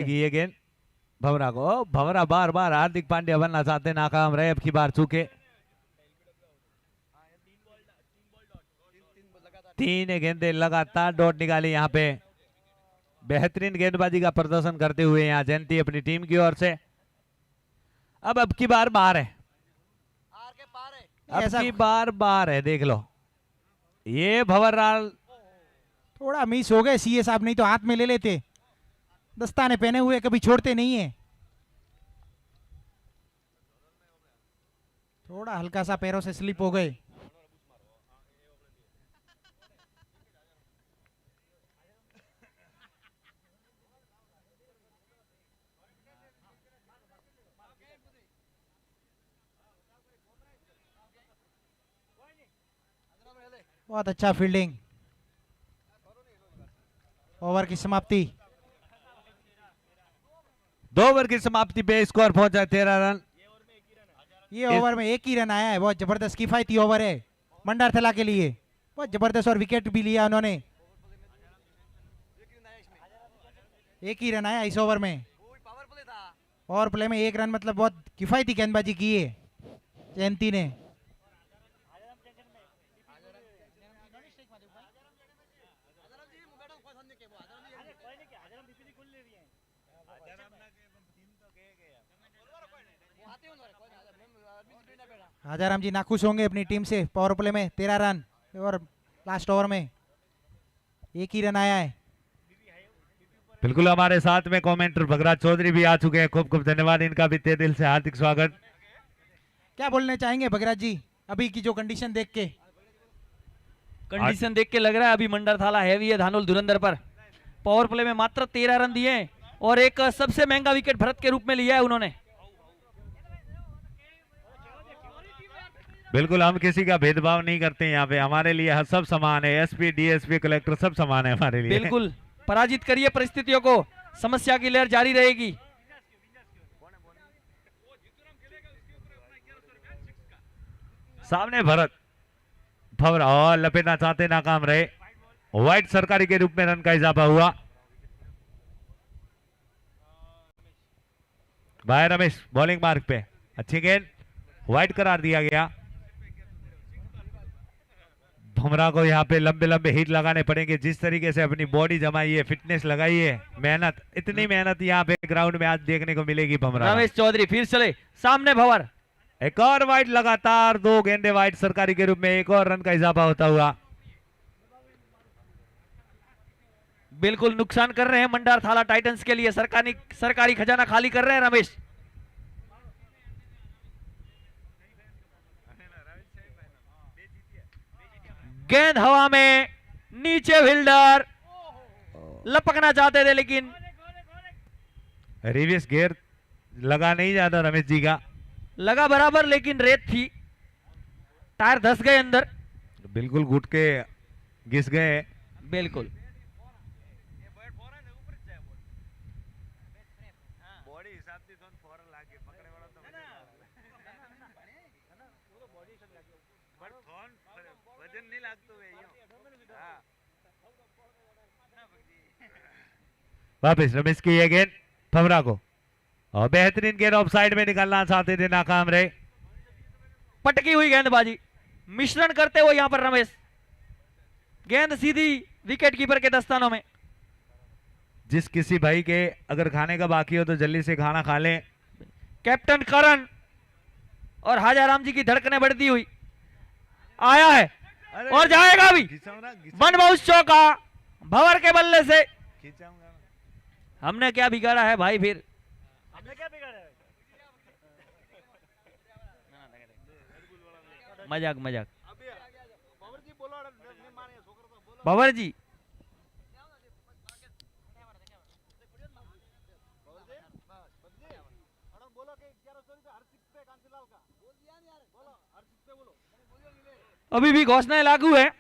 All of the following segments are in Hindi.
ये गेंद भंवरा को, भंवरा बार बार हार्दिक पांड्या बनना चाहते, नाकाम रहे, अब की बार चूके। 3 गेंदे लगातार डॉट निकाली यहाँ पे। बेहतरीन गेंदबाजी का प्रदर्शन करते हुए यहाँ जयंती अपनी टीम की ओर से। अब की बार बार है, अब की बार है, देख लो ये भंवरलाल थोड़ा मिस हो गए सीए साहब, नहीं तो हाथ में ले लेते। दस्ताने पहने हुए कभी छोड़ते नहीं है, थोड़ा हल्का सा पैरों से स्लिप हो गए। बहुत अच्छा फील्डिंग। ओवर की समाप्ति। 2 ओवर की समाप्ति पे स्कोर पहुंचा 13 रन। ये ओवर में 1 ही रन आया है, बहुत जबरदस्त किफायती ओवर है मंडारथला के लिए, बहुत जबरदस्त, और विकेट भी लिया उन्होंने। 1 ही रन आया इस ओवर में। पावर प्ले में 1 रन, मतलब बहुत किफायती गेंदबाजी की है जयंती ने। राजाराम जी नाखुश होंगे अपनी टीम से। पावर प्ले में 13 रन और लास्ट ओवर में 1 ही रन आया है। बिल्कुल, हमारे साथ में कमेंटर भगराज चौधरी भी आ चुके हैं, खूब खूब धन्यवाद, इनका भी तहे दिल से हार्दिक स्वागत। क्या बोलने चाहेंगे भगराज जी अभी की जो कंडीशन देख के? कंडीशन देख के लग रहा है अभी मंडारथला हैवी है धानोल धुरंधर पर। पावर प्ले में मात्र 13 रन दिए और एक सबसे महंगा विकेट भरत के रूप में लिया है उन्होंने। बिल्कुल, हम किसी का भेदभाव नहीं करते यहाँ पे, हमारे लिए सब समान है, एसपी डीएसपी कलेक्टर सब समान है हमारे लिए। बिल्कुल, पराजित करिए परिस्थितियों को, समस्या की लहर जारी रहेगी। सामने भरत, भंवरा और लपेटना चाहते, नाकाम रहे। व्हाइट सरकारी के रूप में रन का इजाफा हुआ। भाई रमेश बॉलिंग मार्क पे, अच्छी गेंद, व्हाइट करार दिया गया। भंवरा को यहाँ पे लंबे लंबे हिट लगाने पड़ेंगे, जिस तरीके से अपनी बॉडी जमाई है, फिटनेस लगाई है, मेहनत, इतनी मेहनत यहाँ पे ग्राउंड में आज देखने को मिलेगी भंवरा। रमेश चौधरी फिर चले, सामने भंवर, एक और वाइड, लगातार 2 गेंदे वाइड सरकारी के रूप में, एक और रन का इजाफा होता हुआ। बिल्कुल नुकसान कर रहे हैं मंडारथला टाइटंस के लिए, सरकारी खजाना खाली कर रहे हैं रमेश। गेंद हवा में, नीचे फील्डर लपकना चाहते थे लेकिन रिवर्स गेयर लगा नहीं जाता रमेश जी का, लगा बराबर लेकिन रेत थी, टायर धस गए अंदर। बिल्कुल घुट के घिस गए। बिल्कुल वापस रमेश की ये गेंद भंवरा को, और बेहतरीन गेंद ऑफ साइड में निकालना चाहते थे, नाकाम रहे। पटकी हुई गेंदबाजी, मिश्रण करते हुए यहां पर रमेश, गेंद सीधी विकेट कीपर के दस्तानों में। जिस किसी भाई के अगर खाने का बाकी हो तो जल्दी से खाना खा लें। कैप्टन करण और हाजाराम जी की धड़कनें बढ़ती हुई आया है और जाएगा भी। वन बाउंस चौका भंवर के बल्ले से। हमने क्या बिगाड़ा है भाई, फिर हमने क्या बिगाड़ा है? मजाक मजाक। भंवर जी अभी भी घोषणाएं लागू है।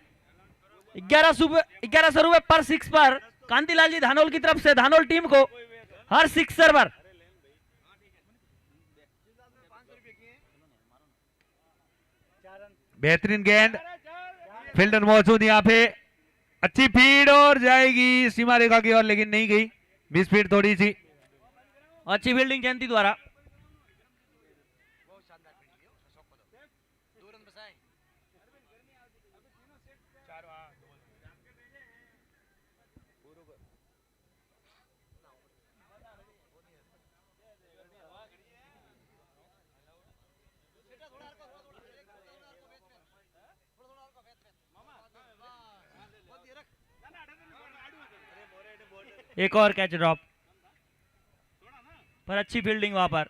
1100 रुपए पर 6 पर कांतिलाल जी धानोल की तरफ से धानोल टीम को हर 6 पर। बेहतरीन गेंद, फील्डर मौजूद यहाँ पे, अच्छी फीड और जाएगी सीमा रेखा की ओर, लेकिन नहीं गई, मिस फीड थोड़ी सी। अच्छी फील्डिंग जयंती द्वारा। एक और कैच ड्रॉप, पर अच्छी फील्डिंग वहां पर।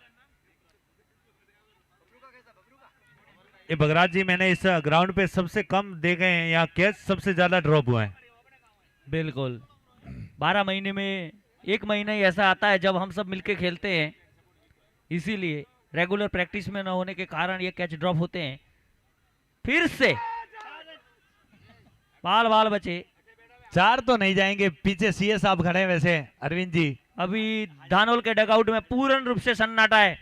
ये बगराज जी, मैंने इस ग्राउंड पे सबसे कम देखे हैं, यहाँ कैच सबसे ज्यादा ड्रॉप हुए हैं। बिल्कुल, 12 महीने में एक महीना ही ऐसा आता है जब हम सब मिलके खेलते हैं, इसीलिए रेगुलर प्रैक्टिस में न होने के कारण ये कैच ड्रॉप होते हैं। फिर से बाल बाल बचे, 4 तो नहीं जाएंगे, पीछे सीएस साहब खड़े हैं वैसे अरविंद जी। अभी धानोल के डगआउट में पूर्ण रूप से सन्नाटा है,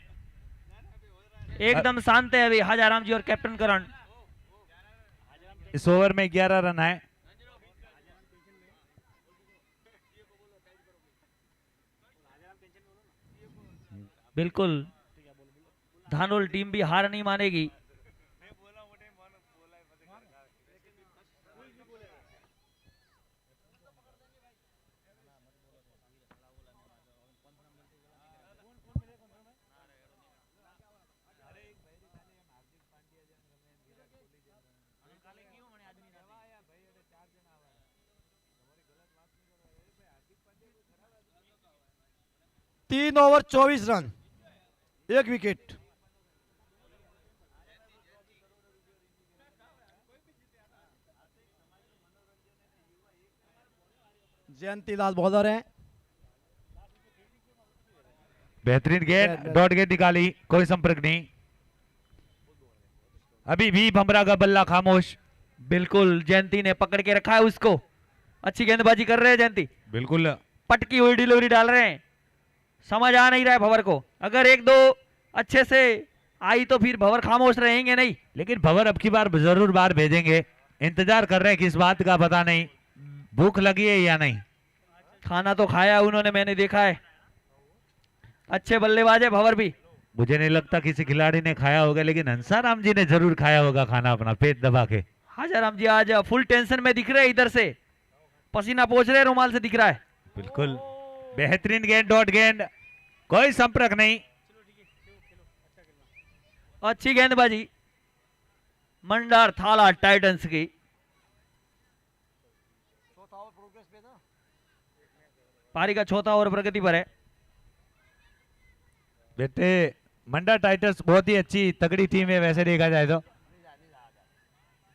एकदम शांत है अभी हाजाराम जी और कैप्टन करण। इस ओवर में 11 रन आए। बिल्कुल, धानोल टीम भी हार नहीं मानेगी। तीन ओवर 24 रन, 1 विकेट। जयंती लाल बॉलर हैं। बेहतरीन गेंद, डॉट गेंद निकाली, कोई संपर्क नहीं। अभी भी भमरा का बल्ला खामोश। बिल्कुल, जयंती ने पकड़ के रखा है उसको, अच्छी गेंदबाजी कर रहे हैं जयंती, बिल्कुल पटकी हुई डिलीवरी डाल रहे हैं। समझ आ नहीं रहा है भंवर को, अगर 1-2 अच्छे से आई तो फिर भंवर खामोश रहेंगे नहीं। लेकिन भंवर अब की बार जरूर बाहर भेजेंगे, इंतजार कर रहे हैं किस बात का पता नहीं, भूख लगी है या नहीं। खाना तो खाया उन्होंने, मैंने देखा है, अच्छे बल्लेबाज है भंवर भी। मुझे नहीं लगता किसी खिलाड़ी ने खाया होगा, लेकिन हंसाराम जी ने जरूर खाया होगा खाना अपना पेट दबा के। हाजाराम जी आज फुल टेंशन में दिख रहे हैं, इधर से पसीना पोंछ रहे, रुमाल से दिख रहा है। बिल्कुल, बेहतरीन गेंद, डॉट गेंद, कोई संपर्क नहीं। अच्छी गेंदबाजी मंडार थाला टाइटंस की। पारी का चौथा ओवर प्रगति पर है। बेटे, मंडा टाइटंस बहुत ही अच्छी तगड़ी टीम है वैसे देखा जाए तो।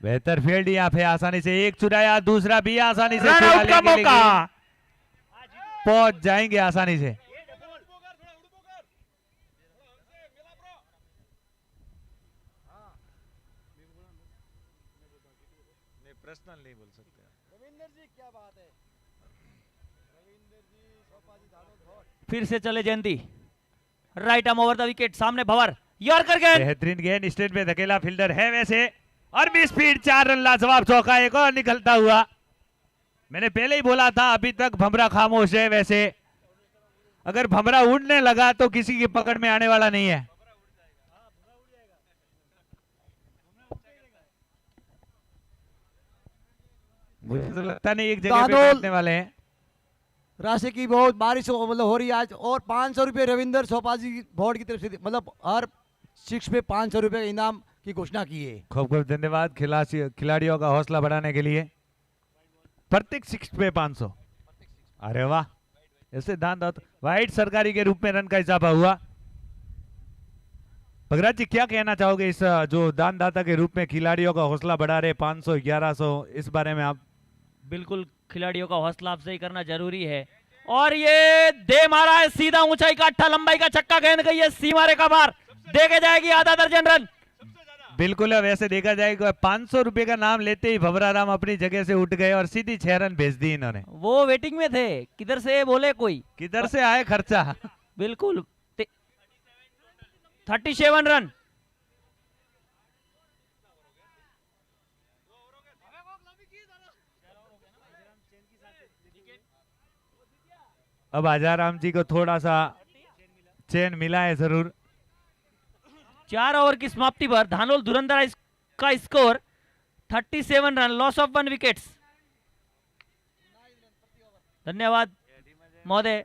बेहतर फील्ड यहाँ पे, आसानी से एक चुराया, दूसरा भी आसानी से रन चुरा आउट का लेंगे, मौका। लेकिन पहुंच जाएंगे आसानी से। पर्सनल नहीं बोल सकते। रविंदर जी क्या बात है, रविंदर जी सोपाजी धानोल। फिर से चले Jayanti, right arm over the wicket, सामने भंवर, यॉर्कर गेंद। बेहतरीन गेंद, स्टेट पे धकेला, फील्डर है वैसे, और भी स्पीड, 4 रन, लाजवाब चौका, एक और निकलता हुआ। मैंने पहले ही बोला था अभी तक भमरा खामोश है वैसे, अगर भमरा उड़ने लगा तो किसी की पकड़ में आने वाला नहीं है। मुझे तो लगता नहीं एक जगह पे दानोल। बैठने वाले हैं। राशि की बहुत बारिश मतलब हो रही है आज, और 500 रुपये रविंदर सोपाजी बोर्ड की तरफ से मतलब हर 6 पे 500 रुपये का इनाम की घोषणा की है। खूब खूब धन्यवाद खिलाड़ियों का हौसला बढ़ाने के लिए। प्रत्येक 6 पे 500। अरे वाह, ऐसे दान दत्त वाइट सरकारी के रूप में रन का इजाफा हुआ। भगराज जी, क्या कहना चाहोगे इस जो दानदाता के रूप में खिलाड़ियों का हौसला बढ़ा रहे 500 1100, इस बारे में आप? बिल्कुल, खिलाड़ियों का हौसला अफजाई करना जरूरी है। और ये दे मारा है सीधा, ऊंचाई का 8 लंबाई का छक्का, गेंद गई है सीमारे का बार, देके जाएगी आधा दर्जन रन। बिल्कुल, वैसे देखा जाएगा 500 रुपए का नाम लेते ही भवराराम अपनी जगह से उठ गए और सीधी 6 रन भेज दी इन्होंने। वो वेटिंग में थे, किधर से बोले कोई, किधर से आए खर्चा। बिल्कुल 37 रन। अब आजाराम जी को थोड़ा सा चैन मिला है जरूर। 4 ओवर की समाप्ति पर धानोल धुरंधर का score 37 run, loss of 1 wickets. धन्यवाद महोदय।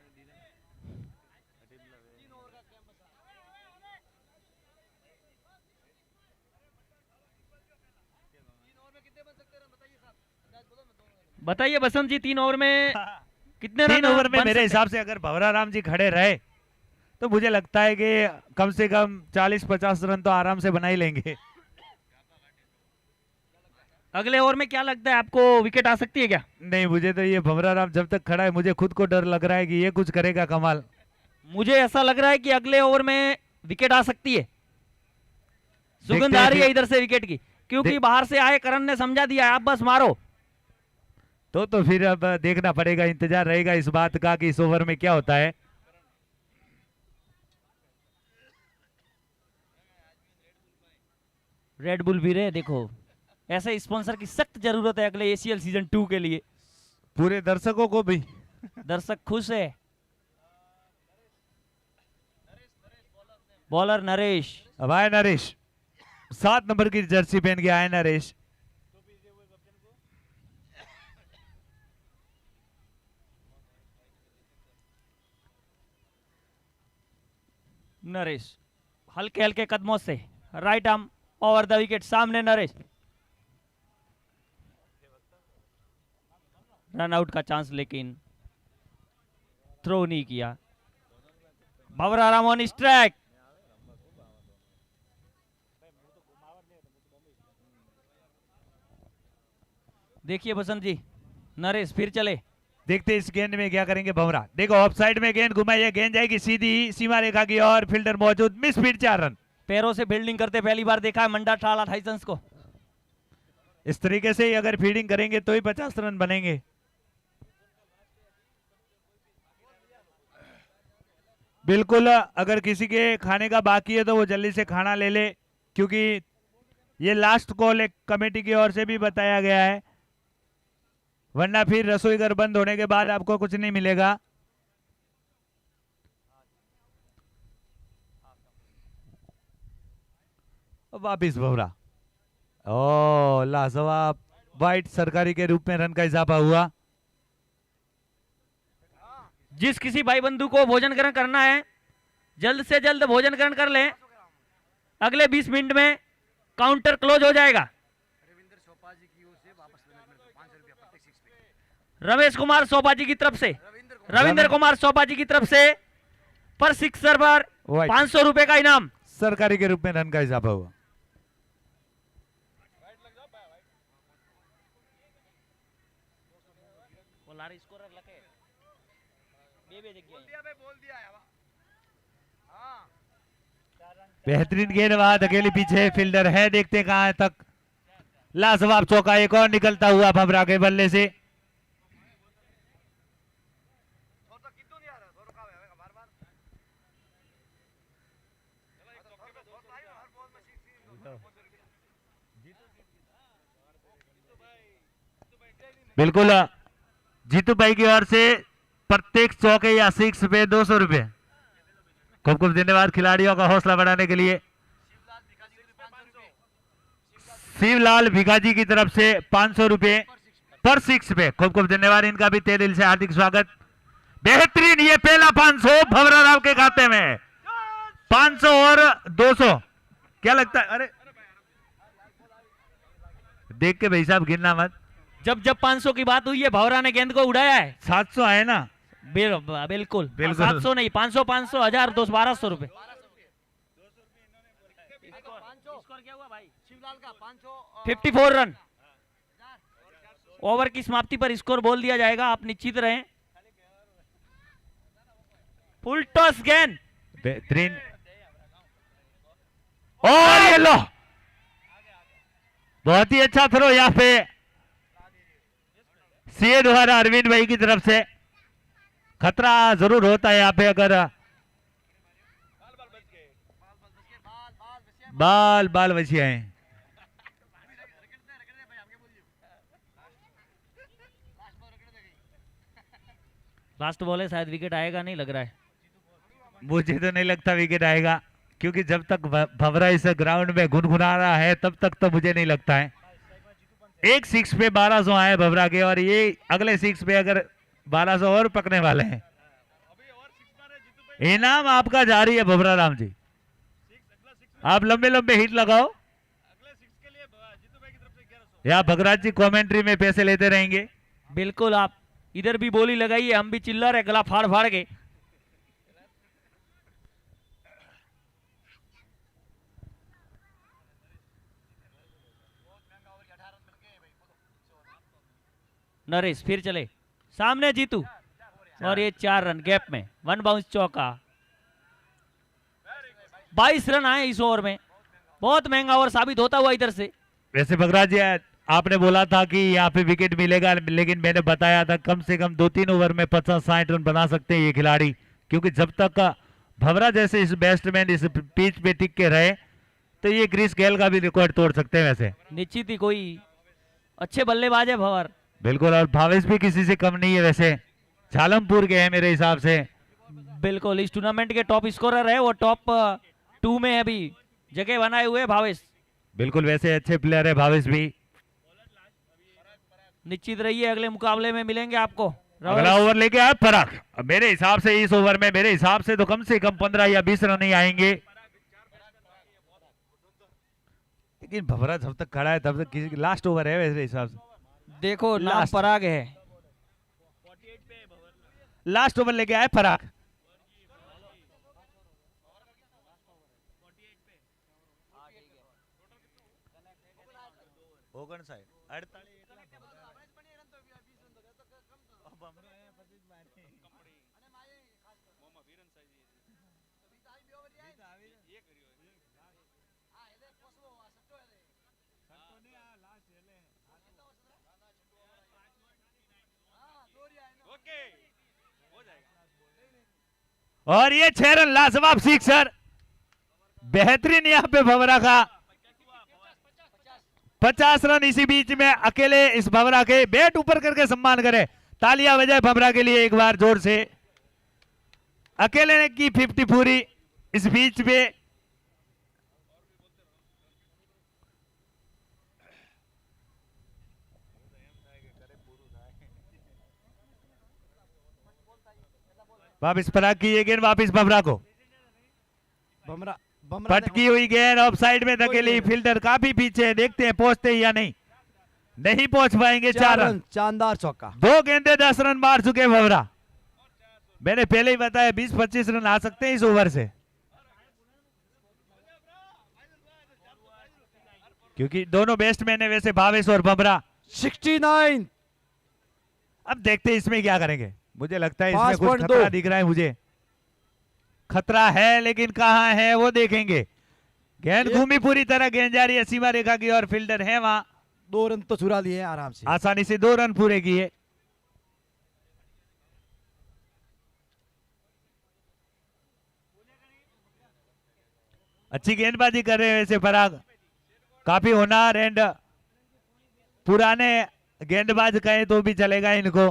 बताइए बसंत जी, 3 ओवर में कितने रन 3 ओवर में बन मेरे सकते हिसाब से अगर भंवरा राम जी खड़े रहे तो मुझे लगता है कि कम से कम 40-50 रन तो आराम से बना ही लेंगे। हैं? अगले ओवर में क्या लगता है आपको, विकेट आ सकती है क्या? नहीं, मुझे तो ये भंवरा राम जब तक खड़ा है मुझे खुद को डर लग रहा है कि ये कुछ करेगा कमाल। मुझे ऐसा लग रहा है कि अगले ओवर में विकेट आ सकती है। सुगंध देखते आ हैं रही है फिर। इधर से विकेट की, क्योंकि बाहर से आए करण ने समझा दिया है, आप बस मारो। तो फिर अब देखना पड़ेगा, इंतजार रहेगा इस बात का कि इस ओवर में क्या होता है। रेड बुल भी रहे, देखो ऐसे स्पॉन्सर की सख्त जरूरत है अगले एसीएल सीजन 2 के लिए। पूरे दर्शकों को भी। दर्शक खुश है। बॉलर नरेश, अब आए नरेश, 7 नंबर की जर्सी पहन के आए नरेश। नरेश हल्के हल्के कदमों से right arm over the wicket, सामने नरेश। रन आउट का चांस लेकिन थ्रो नहीं किया। भंवरा राम ऑन स्ट्राइक। देखिए बसंत जी, नरेश फिर चले। देखते इस गेंद में क्या करेंगे भंवरा। देखो ऑफ साइड में गेंद घुमाई है, गेंद जाएगी सीधी सीमा रेखा की और फील्डर मौजूद, मिस फील्ड 4 रन। पैरों से फील्डिंग करते पहली बार देखा है मंडा ठाला टाइसंस को। इस तरीके से ही अगर फील्डिंग करेंगे तो ही 50 रन बनेंगे। बिल्कुल, अगर किसी के खाने का बाकी है तो वो जल्दी से खाना ले ले, क्योंकि ये लास्ट कॉल एक कमेटी की ओर से भी बताया गया है, वरना फिर रसोई घर बंद होने के बाद आपको कुछ नहीं मिलेगा। वापिस भंवरा, ओ लाजवाब वाइट सरकारी के रूप में रन का इजाफा हुआ। जिस किसी भाई बंधु को भोजन ग्रहण करना है जल्द से जल्द भोजन ग्रहण कर लें, अगले 20 मिनट में काउंटर क्लोज हो जाएगा। रमेश कुमार सोपा जी की तरफ से, रविंद्र कुमार सोपा जी की तरफ से पर सिक्सर पर White। 500 रुपए का इनाम। सरकारी के रूप में रन का इजाफा हुआ। बेहतरीन गेंदबाज अकेले पीछे फील्डर है, देखते कहां तक। लाजवाब चौका एक और निकलता हुआ भंवरा के बल्ले से। बिल्कुल, जीतू भाई की ओर से प्रत्येक चौके या सिक्स पे 200 रुपए। खूब खूब धन्यवाद खिलाड़ियों का हौसला बढ़ाने के लिए। शिवलाल भिखाजी की तरफ से 500 रुपए पर सिक्स पे, खूब खूब धन्यवाद, इनका भी तहे दिल से हार्दिक स्वागत। बेहतरीन, ये पहला 500 भंवरा राव के खाते में। 500 और 200 क्या लगता है? अरे देख के भाई साहब गिनना मत। जब जब 500 की बात हुई है भंवरा ने गेंद को उड़ाया है। 700 आए ना। बिल्कुल बिल्कुल। 700 नहीं, 500 500 1000 200 1200 रुपए। स्कोर क्या हुआ भाई? 54 रन। ओवर की समाप्ति पर स्कोर बोल दिया जाएगा, आप निश्चित रहें। फुल टॉस गेंद, बेहतरीन, और ये लो, बहुत ही अच्छा थ्रो यहाँ पे सीए द्वारा अरविंद भाई की तरफ से। खतरा जरूर होता है यहाँ पे, अगर बाल बाल बचिया है। लास्ट बॉल है, शायद विकेट आएगा नहीं लग रहा है। मुझे तो नहीं लगता विकेट आएगा, क्योंकि जब तक भवरा इस ग्राउंड में गुनगुना रहा है तब तक तो मुझे नहीं लगता है। एक 6 पे 1200 आए भवरा के, और ये अगले 6 पे अगर 1200 और पकने वाले हैं। इनाम आपका जारी है भवरा राम जी, आप लंबे लंबे हिट लगाओ, या भगराज जी कमेंट्री में पैसे लेते रहेंगे। बिल्कुल, आप इधर भी बोली लगाइए, हम भी चिल्ला रहे गला फाड़ फाड़ के। नरेश फिर चले सामने जीतू, और ये 4 रन गैप में 1 बाउंस चौका। 22 रन आए इस ओवर में, बहुत महंगा ओवर साबित होता हुआ इधर से। वैसे भगराज जी आपने बोला था कि यहाँ पे विकेट मिलेगा, लेकिन मैंने बताया था कम से कम 2-3 ओवर में 50-60 रन बना सकते हैं ये खिलाड़ी, क्योंकि जब तक भवरा जैसे इस बैट्समैन इस पिच पे टिक के रहे तो ये क्रिस गेल का भी रिकॉर्ड तोड़ सकते हैं। वैसे निश्चित ही कोई अच्छे बल्लेबाज है भंवर। बिल्कुल, और भावेश भी किसी से कम नहीं है, वैसे झालमपुर के हैं मेरे हिसाब से। बिल्कुल, इस टूर्नामेंट के टॉप स्कोरर है, वो टॉप 2 में अभी जगह बनाए हुए भावेश। बिल्कुल, वैसे अच्छे प्लेयर है भावेश भी। निश्चित रहिए, अगले मुकाबले में मिलेंगे आपको। अगला ओवर लेके आए फराक। अब मेरे हिसाब से इस ओवर में मेरे हिसाब से तो कम से कम 15 या 20 रन ही आएंगे, लेकिन भवरा जब तक खड़ा है तब तक लास्ट ओवर है मेरे हिसाब से। देखो नाम लास्ट। पराग है। लास्ट ओवर लेके आए फराक। और ये 6 रन लाजवाब सिक्सर, बेहतरीन यहाँ पे भवरा का 50 रन इसी बीच में अकेले इस भवरा के। बैट ऊपर करके सम्मान करें, तालियां बजाए भवरा के लिए एक बार जोर से। अकेले ने की 50 पूरी इस बीच में। वापिस पराग की ये गेंद वापिस भवरा को। बमरा बमरा पटकी हुई गेंद ऑफ साइड में धकेली, फील्डर काफी पीछे है, देखते हैं पहुंचते या नहीं। नहीं पहुंच पाएंगे। 4 रन, शानदार चौका। 2 गेंदे 10 रन मार चुके भवरा। मैंने पहले ही बताया 20-25 रन आ सकते हैं इस ओवर से, क्योंकि दोनों बैट्समैन है वैसे भावेश और भवरा। 69। अब देखते हैं इसमें क्या करेंगे। मुझे लगता है इसमें 5.2 कुछ खतरा दिख रहा है, मुझे खतरा है, लेकिन कहां है वो देखेंगे। गेंद घूमी पूरी तरह, गेंद जा रही है सीमा रेखा की और फील्डर है वहां। 2 रन तो चुरा लिए आराम से। आसानी से 2 रन पूरे किए। अच्छी गेंदबाजी कर रहे हैं वैसे फराग, काफी होनहार एंड पुराने गेंदबाज कहें तो भी चलेगा इनको।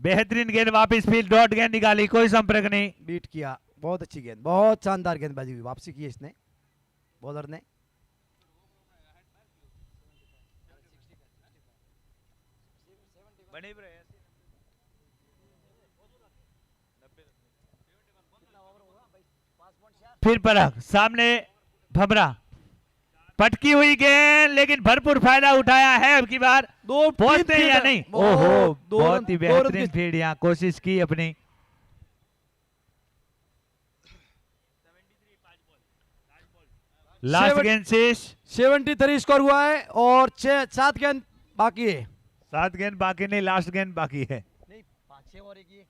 बेहतरीन गेंद वापस फील्ड, डॉट गेंद निकाली, कोई संपर्क नहीं। बीट किया, बहुत अच्छी गेंद, बहुत शानदार गेंदबाजी हुई, वापसी की इसने बॉलर ने। फिर पराग, सामने भमरा, पटकी हुई गेंद, लेकिन भरपूर फायदा उठाया है अब की बार। पहुंचते हैं या नहीं? ओहो, बहुत ही बेहतरीन फील्ड, यहाँ कोशिश की अपनी। लास्ट गेंद शेष। 73 स्कोर हुआ है और 7 गेंद बाकी है। 7 गेंद बाकी नहीं, लास्ट गेंद बाकी है। नहीं 5-6 और एक ये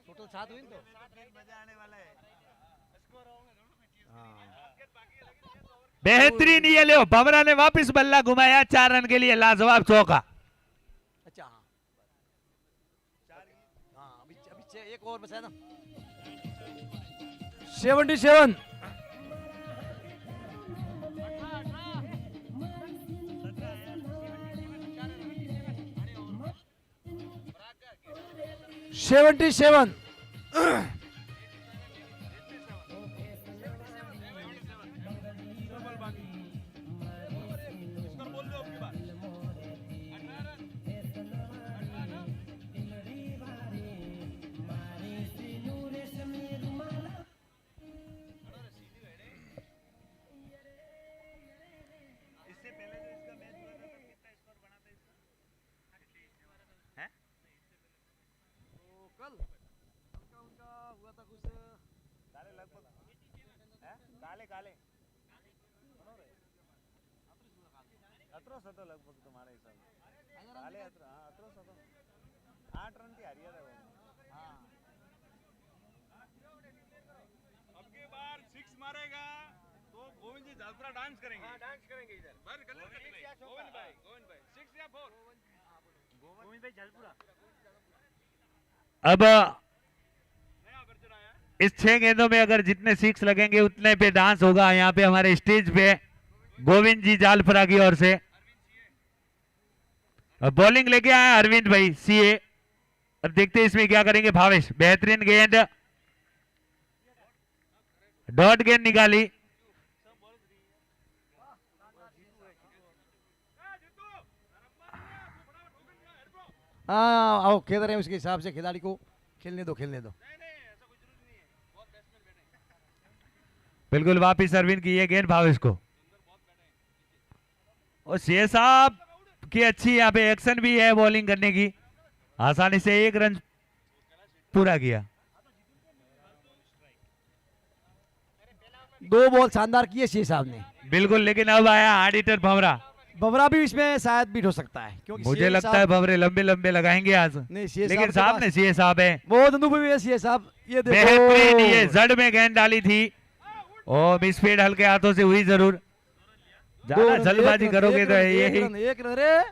टोटल 7 हुई तो बेहतरीन ये लो, भवरा ने वापस बल्ला घुमाया 4 रन के लिए, लाजवाब चौका। अच्छा हाँ अभी एक और बचा ना। 77। 77। काले काले 18 लगभग तुम्हारे हिसाब से काले 8 रन की हारिया था वो। अब की बार 6 मारेगा तो गोविंद जी जालपुरा डांस करेंगे। डांस करेंगे इधर गोविंद भाई 6 या 4 गोविंद भाई जालपुरा। अब इस 6 गेंदों में अगर जितने 6 लगेंगे उतने पे डांस होगा यहाँ पे हमारे स्टेज पे गोविंद जी जालपुरा की ओर से। अब बॉलिंग लेके आए अरविंद भाई सीए। और देखते हैं इसमें क्या करेंगे भावेश। बेहतरीन गेंद, डॉट गेंद निकाली। हाँ आओ खेल रहे हैं उसके हिसाब से, खिलाड़ी को खेलने दो। बिल्कुल वापिस अरविंद की ये गेंद भावेश को। और शेर साहब की अच्छी यहाँ पे एक्शन भी है बॉलिंग करने की। आसानी से 1 रन पूरा किया। 2 बॉल शानदार किए शेर साहब ने। बिल्कुल, लेकिन अब आया ऑडिटर भंवरा। बबरा भी इसमें शायद बीट हो सकता है क्योंकि मुझे शेर लगता है साहब- भंवरे लंबे लंबे लगाएंगे आज। नहीं शेर लेकिन के साहब पास ने सीए साहब है बहुत अनुभवी है शेर साहब। ये बेहतरीन, ये देखो जड़ में गेंद डाली थी और मिसफील्ड हल्के हाथों से हुई जरूर। ज्यादा जल्दबाजी करोगे तो यही एक रन रे।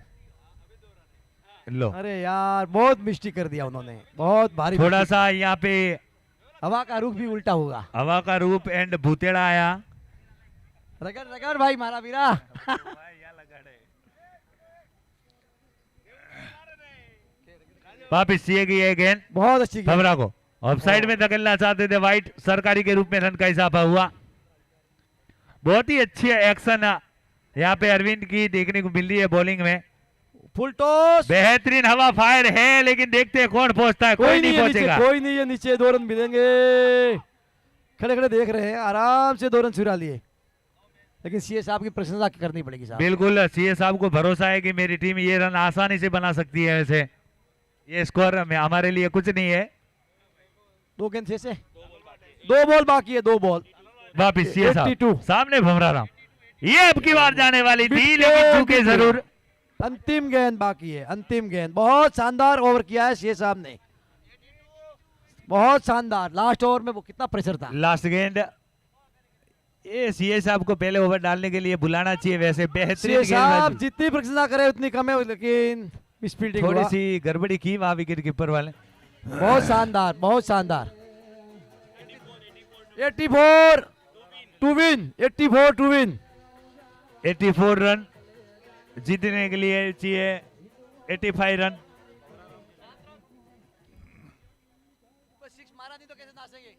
लो। अरे यार बहुत मिस्टेक कर दिया उन्होंने, बहुत भारी थोड़ा mistake। सा यहाँ पे हवा का रुख भी उल्टा होगा। हवा का रूप एंड भूतेड़ा आया। रगड़ भाई मारा वीरा। वापिस सीए की ये गेंद बहुत अच्छी गेंद। भंवरा को ऑफसाइड में धकेलना चाहते थे, वाइट सरकारी के रूप में रन का इजाफा हुआ। बहुत ही अच्छी एक्शन यहाँ पे अरविंद की देखने को मिल रही है बॉलिंग में। Full toss. बेहतरीन हवा फायर है, लेकिन देखते हैं कौन पहुंचता है। कोई नहीं है नीचे, पहुंचेगा। कोई नहीं है नीचे। 2 रन मिलेंगे। खड़े खड़े देख रहे हैं, आराम से 2 रन चुरा लिए। लेकिन सीए साहब की प्रशंसा करनी पड़ेगी साहब। बिल्कुल, सीए साहब को भरोसा है कि मेरी टीम ये रन आसानी से बना सकती है। वैसे ये स्कोर में हमारे लिए कुछ नहीं है। 2 गेंद से 2 बॉल बाकी है, 2 बॉल। वापिस सीए 82 साहब सामने भंवरा राम। ये अब की बार जाने वाली थी, लेकिन चूके जरूर। अंतिम गेंद बाकी है, अंतिम गेंद। बहुत शानदार ओवर किया है सीए साहब ने, बहुत शानदार। लास्ट ओवर में वो कितना प्रेशर था। लास्ट गेंद। ये सीए साहब को पहले ओवर डालने के लिए बुलाना चाहिए। वैसे बेहतरीन सीए साहब गेंदबाजी। जितनी प्रशंसा करे उतनी कम है, लेकिन मिसफील्डिंग थोड़ी हुआ। सी गड़बड़ी की वहां विकेट कीपर वाले। बहुत शानदार, बहुत शानदार। 84 to win, 84 to win. 84 run जीतने के लिए चाहिए 85 रन। मारा नहीं तो कैसे नाचेंगे।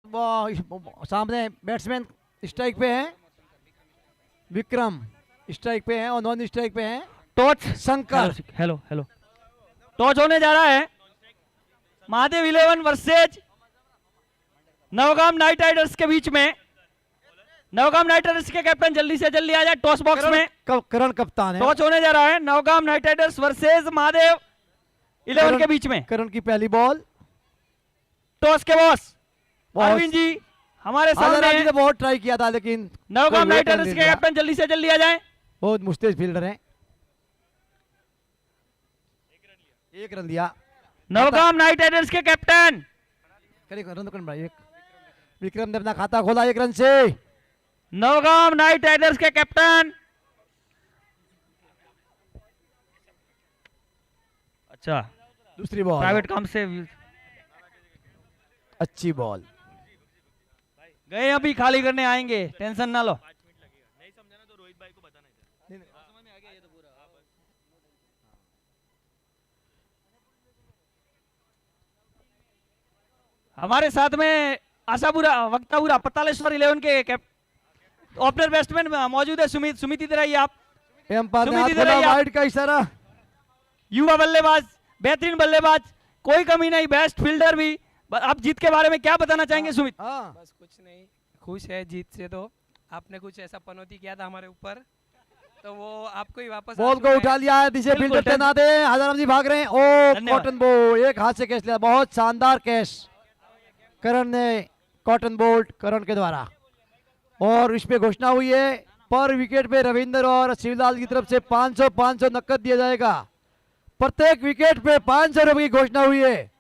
सामने बैट्समैन स्ट्राइक पे हैं, विक्रम स्ट्राइक पे हैं और नॉन स्ट्राइक पे हैं toss Shankar. Hello hello toss होने जा रहा है Mahadev 11 versus Navgam knight riders के बीच में। नवगाम नाइट राइडर्स के कैप्टन जल्दी से जल्दी आ जाए टॉस बॉक्स में। करण कप्तान है। टॉस होने जा रहा है Navgam knight Riders versus Mahadev 11 के बीच में। करण की पहली बॉल। टॉस के बॉस अरविंद जी हमारे सामने ने बहुत ट्राई किया था लेकिन नवगाम कोई नाइट वेट राइडर्स नहीं के दिया। कैप्टन जल्दी से जल्दी आ जाए। बहुत मुस्तैद फील्डर हैं। 1 रन दिया। नवगाम नाइट राइडर्स के कैप्टन विक्रम ने अपना खाता खोला 1 रन से। नवगाम नाइट राइडर्स के कैप्टन। अच्छा दूसरी बॉल प्राइवेट काम से अच्छी बॉल। गए अभी खाली करने आएंगे टेंशन ना लो। हमारे साथ में आशापुरा वक्तापुरा पतालेश्वर 11 के ओपनर बैट्समैन मौजूद है सुमित इधर आइए आप। एम्पायर ने सुमित हाथ इधर खोला, आइए आप। वाइड का इशारा। युवा बल्लेबाज बेहतरीन बल्लेबाज कोई कमी नहीं बेस्ट फील्डर भी। आप जीत के बारे में क्या बताना चाहेंगे सुमित? हाँ बस कुछ नहीं, खुश है जीत से। तो आपने कुछ ऐसा पनौती किया था हमारे ऊपर, तो वो आपको ही वापस आ बॉल चुका को है। उठा लिया है, नीचे बिल्कुल, फील्डर तैनात है। हजाराम जी भाग रहे हैं। ओ धन्यवाद। कॉटन बॉल एक हाथ से कैच लिया, बहुत शानदार कैच करण ने कॉटन बोल्ट करण के द्वारा। और इस पे घोषणा हुई है पर विकेट पे रविंदर और शिवलाल की तरफ से 500 नकद दिया जाएगा। प्रत्येक विकेट पे 500 रुपए की घोषणा हुई है।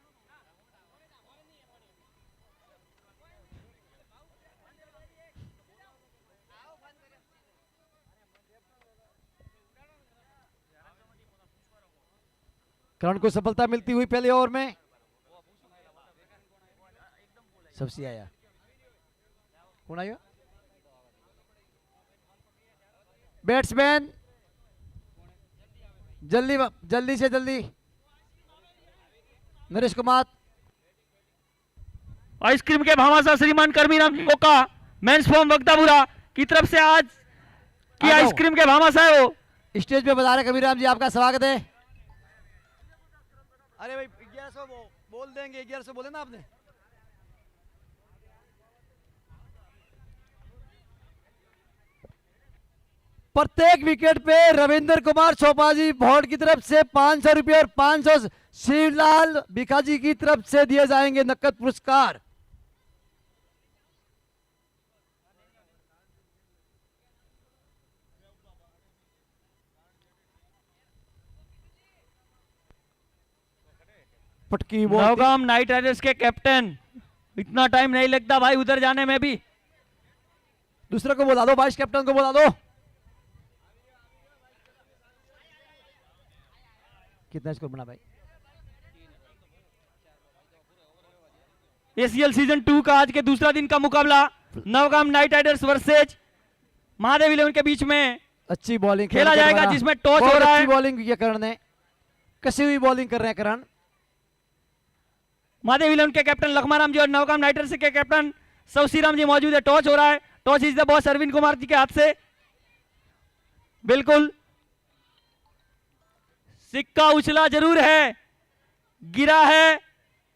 करण को सफलता मिलती हुई पहले ओवर में। सबसे आया कौन आया? बैट्समैन जल्दी से जल्दी नरेश कुमार। आइसक्रीम के भामाशाह श्रीमान कर्मीराम जी कोका मेंस फॉर्म वक्तापुरा की तरफ से आज की आ जाओ। आइसक्रीम के भामाशाह हो। स्टेज पे बता रहे कबीराम जी, आपका स्वागत है। अरे भाई 1100 बोल देंगे, 1100 बोले ना आपने। प्रत्येक विकेट पे रविंद्र कुमार चौपाजी भोट की तरफ से 500 रुपये और 500 शिवलाल भिखाजी की तरफ से दिए जाएंगे नकद पुरस्कार। पटकी बॉल थी। नवगाम नाइट राइडर्स के कैप्टन इतना टाइम नहीं लगता भाई उधर जाने में भी। दूसरे को बुला दो, वाइस कैप्टन को बुला दो। कितना स्कोर बना भाई? एसीएल सीजन 2 का आज के दूसरा दिन का मुकाबला Navgam knight Riders versus Mahadev 11 के बीच में अच्छी बॉलिंग खेला जाएगा जिसमें टॉस हो रहा है। अच्छी बॉलिंग की है करण ने, कसी हुई बॉलिंग कर रहे हैं करण। महादेव 11 के कैप्टन लखमाराम जी और नवगाम नाइट राइडर्स के कैप्टन सौसीराम जी मौजूद है। टॉस हो रहा है, toss is the boss Arvind Kumar ji के हाथ से। बिल्कुल सिक्का उछला जरूर है, गिरा है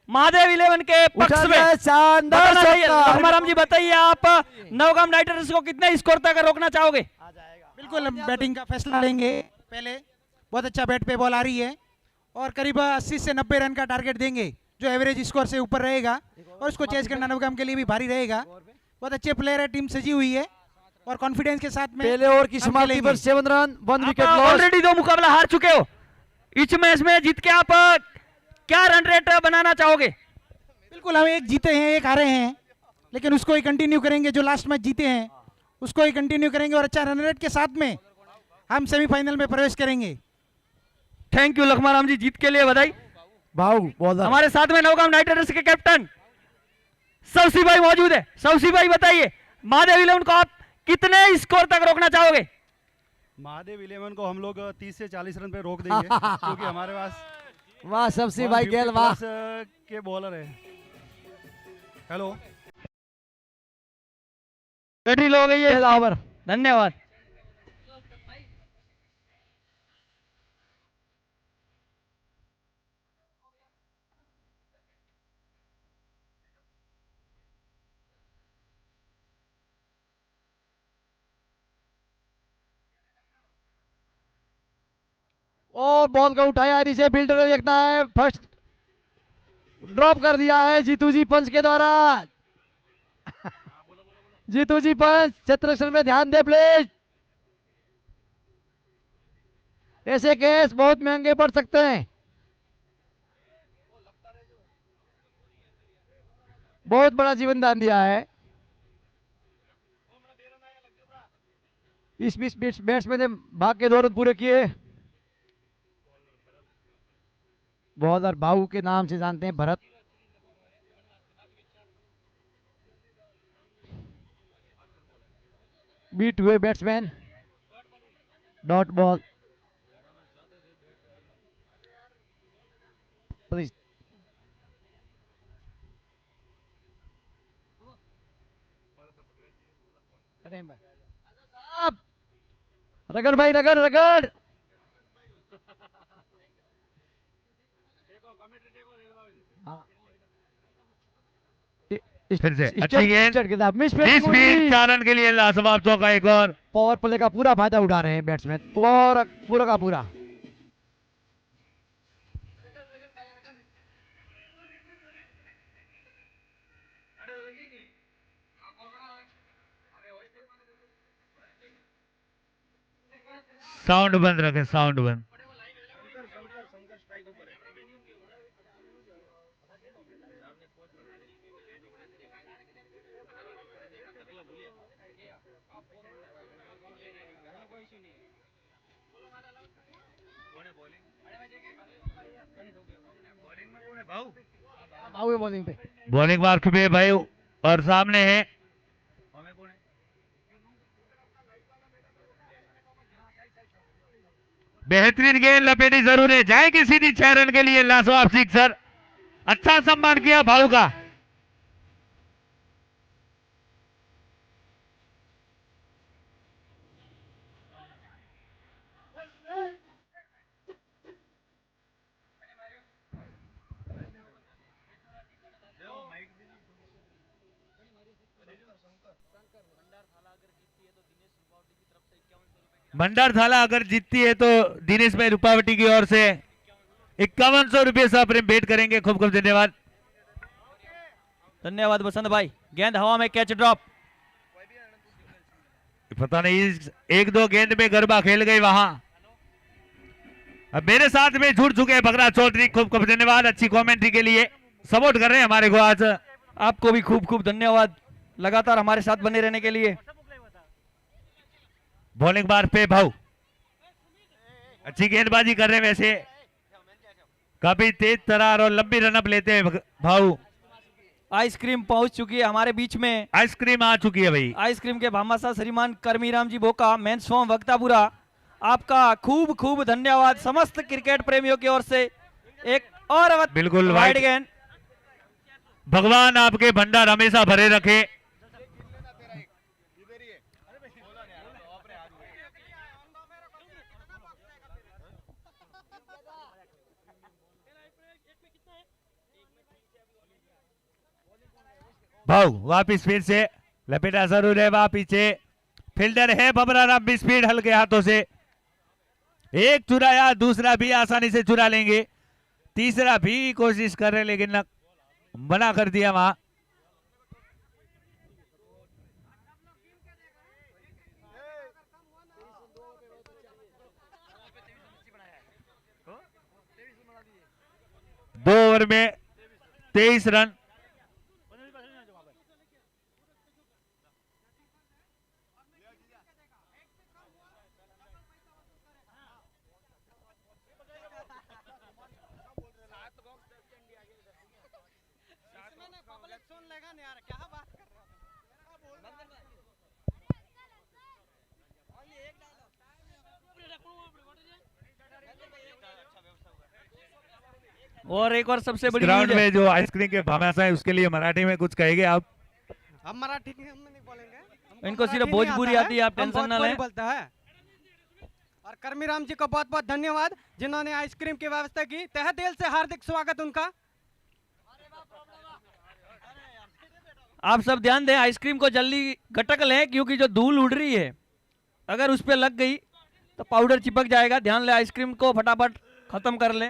महादेव 11 के पक्ष उठा में। दिया है, शानदार बताना चाहिए छक्का। लखमाराम जी, बताइए आप नवगाम नाइट राइडर्स को कितने स्कोर तक रोकना चाहोगे? बिल्कुल हम बैटिंग का फैसला लेंगे। पहले बहुत अच्छा बैट पे बॉल आ रही है और करीब 80 से 90 रन का टारगेट देंगे जो एवरेज स्कोर से ऊपर रहेगा और उसको चेज करना नवगाम के लिए भी भारी रहेगा। बहुत अच्छे प्लेयर है, टीम सजी हुई है और कॉन्फिडेंस के साथ में पहले ओवर की हम समाप्ति खेलेंगे। पर 7 रन 1 विकेट आप लॉस। ऑलरेडी 2 मुकाबला हार चुके हो। इस मैच में जीत के आप क्या रन रेट बनाना चाहोगे? बिल्कुल हम एक जीते हैं एक हारे हैं, लेकिन उसको ही कंटिन्यू करेंगे। जो लास्ट मैच जीते हैं उसको ही कंटिन्यू करेंगे और अच्छा रन रेट के साथ में हम सेमीफाइनल में प्रवेश करेंगे। थैंक यू लखमाराम जी, जीत के लिए बधाई। भाऊ बॉलर हमारे साथ में नवगाम नाइट राइडर्स के कैप्टन सौसी भाई मौजूद है। सौसी भाई बताइए महादेव 11 को आप कितने स्कोर तक रोकना चाहोगे? महादेव 11 को हम लोग 30 से 40 रन पे रोक देंगे क्योंकि हमारे पास वाह सबसे भाई गेल 150 वाह। प्लस के बॉलर है। हेलो बैटरी लो हो गई है। पहला ओवर। धन्यवाद। और बॉल को उठाया नीचे, फील्डर ने देखना है, फर्स्ट ड्रॉप कर दिया है जीतू जी पंच के द्वारा। जीतू जी पंच, क्षेत्ररक्षण में ध्यान दे प्लीज। ऐसे केस बहुत महंगे पड़ सकते हैं। बहुत बड़ा जीवन दान दिया है इस बीच बैट्समैन ने, भाग के 2 रन पूरे किए। बॉलर भाऊ के नाम से जानते हैं, भरत। बीट हुए बैट्समैन, डॉट बॉल। प्लीज रगड़ भाई, रगड़ रगड़। फिर से अच्छी गेंद, मिस बीस फील्ड 4 रन के लिए लाजवाब चौका एक और। पावर प्ले का पूरा फायदा उठा रहे हैं बैट्समैन, पूरा पूरा का पूरा। साउंड बंद रखें, साउंड बंद। भाऊ बॉलिंग पे, बॉलिंग मार्क पे भाई और सामने है। बेहतरीन गेंद लपेटी जरूर है, जाएगी सीधी 6 रन के लिए लाजवाब सिक्सर। अच्छा सम्मान किया भाऊ का। भंडारशाला अगर जीतती है तो दिनेश भाई रूपावटी की ओर से 5100 रुपये से प्रेम भेंट करेंगे। खूब खूब धन्यवाद। धन्यवाद बसंत भाई। गेंद हवा में, कैच ड्रॉप। पता नहीं 1-2 गेंद में गरबा खेल गई वहां। अब मेरे साथ में जुड़ चुके हैं बगरा चौधरी, खूब खूब धन्यवाद अच्छी कमेंट्री के लिए, सपोर्ट कर रहे हैं हमारे को आज। आपको भी खूब खूब धन्यवाद लगातार हमारे साथ बने रहने के लिए। बॉलिंग बार पे भाऊ अच्छी गेंदबाजी कर रहे हैं, वैसे काफी तेज तरार और लंबी रनअप लेते हैं भाऊ। आइसक्रीम पहुंच चुकी है हमारे बीच में। आइसक्रीम आ चुकी है भाई। आइसक्रीम के भामाशाह श्रीमान करमीराम जी बोका, मेंस फॉर्म वक्तापुरा, आपका खूब खूब धन्यवाद समस्त क्रिकेट प्रेमियों की ओर से। एक और बिल्कुल वाइड वाइड गेंद। भगवान आपके भंडार हमेशा भरे रखे। भाऊ वापिस फिर से लपेटा जरूर है, वहां पीछे फील्डर है भमरा राम भी स्पीड हल्के हाथों से। एक चुराया, दूसरा भी आसानी से चुरा लेंगे, तीसरा भी कोशिश कर रहे लेकिन मना कर दिया वहां। दो ओवर में 23 रन। और एक और सबसे बड़ी ग्राउंड न्यूज़ है। में जो आइसक्रीम के भामाशाह है उसके लिए मराठी में कुछ कहेंगे आप? हम मराठी में हम नहीं बोलेंगे, हम इनको सिर्फ मराठी नहीं भोजपुरी आता आती है, आप हम टेंशन ना भोजपुरी लें। बोलता है। और कर्मीराम जी को बहुत बहुत धन्यवाद जिन्होंने आइसक्रीम की व्यवस्था की, तहे दिल से हार्दिक स्वागत उनका। आप सब ध्यान दें, आइसक्रीम को जल्दी गटक लें क्योंकि जो धूल उड़ रही है अगर उस पर लग गई तो पाउडर चिपक जाएगा। ध्यान ले, आइसक्रीम को फटाफट खत्म कर ले।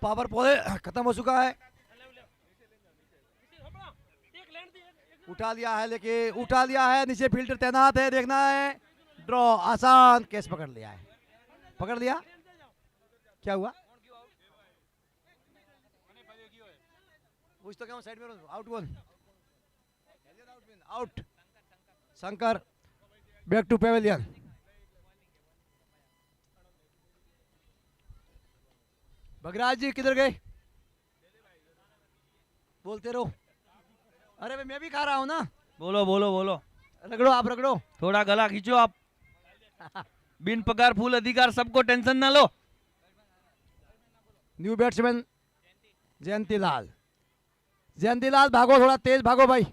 पावर पौधे खत्म हो चुका है, उठा लिया है, लेकिन उठा लिया है, नीचे फील्डर तैनात है, देखना है। ड्रॉ, आसान केस पकड़ लिया है, पकड़ लिया। क्या हुआ? पूछ तो क्या, साइड में out one, out. Shankar back to pavilion. Bagraj ji किधर गए? बोलते रहो। अरे भाई मैं भी खा रहा हूँ ना। बोलो बोलो बोलो, रगड़ो, आप रगड़ो। थोड़ा गला खींचो आप। बिन पगार फुल अधिकार, सबको टेंशन ना लो। न्यू बैट्समैन जयंती लाल, जयंती लाल भागो, थोड़ा तेज भागो भाई,